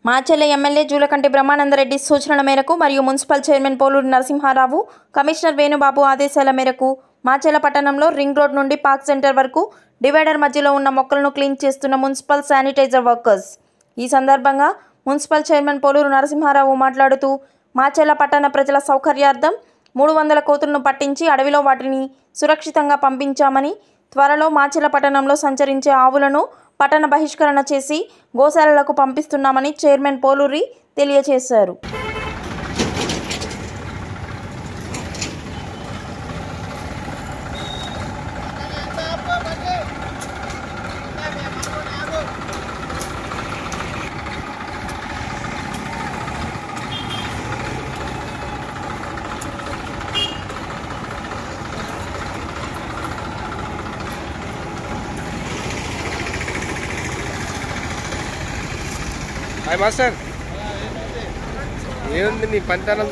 Macherla MLA Julakanti Brahmananda Reddy సూచనల మేరకు మరియు municipal chairman Poluri Narasimharao, commissioner Venubabu ఆదేశాల మేరకు మాచెల్ల పట్టణంలో రింగ్ రోడ్ నుండి పార్క్ సెంటర్ వరకు డివైడర్ మధ్యలో ఉన్న మొక్కలను క్లీన్ చేస్తున్న మున్సిపల్ శానిటైజర్ వర్కర్స్. ఈ సందర్భంగా మున్సిపల్ చైర్మన్ పోలూరు నరసింహారావు మాట్లాడుతూ, మాచెల్ల పట్టణ ప్రజల సౌకర్యార్థం 300 కోతులను పట్టించి అడవిలో వాటిని సురక్షితంగా పంపించామని, త్వరలో మాచెల్ల పట్టణంలో సంచరించే ఆవులను పట్టణ బహిష్కరణ చేసి గోశాలలకు పంపిస్తున్నామని చైర్మన్ పోలూరి తెలియజేశారు. హాయ్ మాస్టర్, ఏముంది నీ పంతనం?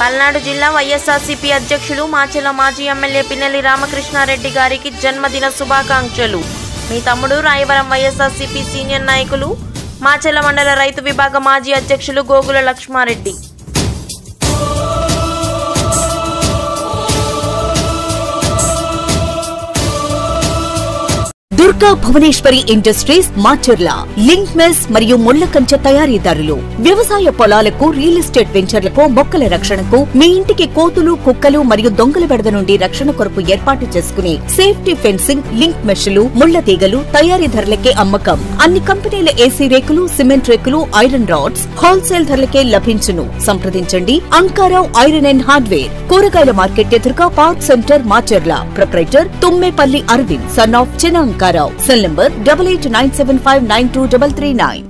పల్నాడు జిల్లా వైఎస్ఆర్సీపీ అధ్యక్షులు మాచెల్ల మాజీ ఎమ్మెల్యే పిన్నెల్లి రామకృష్ణారెడ్డి గారికి జన్మదిన శుభాకాంక్షలు. మీ తమ్ముడు రాయవరం వైఎస్ఆర్సీపీ సీనియర్ నాయకులు, మాచెల్ల మండల రైతు విభాగ మాజీ అధ్యక్షులు Gogula Lakshmareddy. Durga Bhuvaneswari industries Macherla link mesh మరియు ముళ్ల కంచె తయారీదారులు. వ్యవసాయ పొలాలకు, రియల్ ఎస్టేట్ వెంచర్లకు, మొక్కల రక్షణకు, మీ ఇంటికి కోతులు, కుక్కలు మరియు దొంగల బెడద నుండి రక్షణ కొరకు ఏర్పాటు చేసుకునే సేఫ్టీ ఫెన్సింగ్, లింక్ మెష్లు, ముళ్ల తీగలు తయారీ ధరలకే అమ్మకం. అన్ని కంపెనీల ఏసీ రేకులు, సిమెంట్ రేకులు, ఐరన్ రాడ్స్ హోల్సేల్ ధరలకే లభించును. సంప్రదించండి అంకారావు ఐరన్ అండ్ హార్డ్వేర్, కూరగాయల మార్కెట్ ఎదురుగా park centre Macherla. Proprietor Tummepalli Aravind, son of Chinna Ankarao. Cell number 8897592339.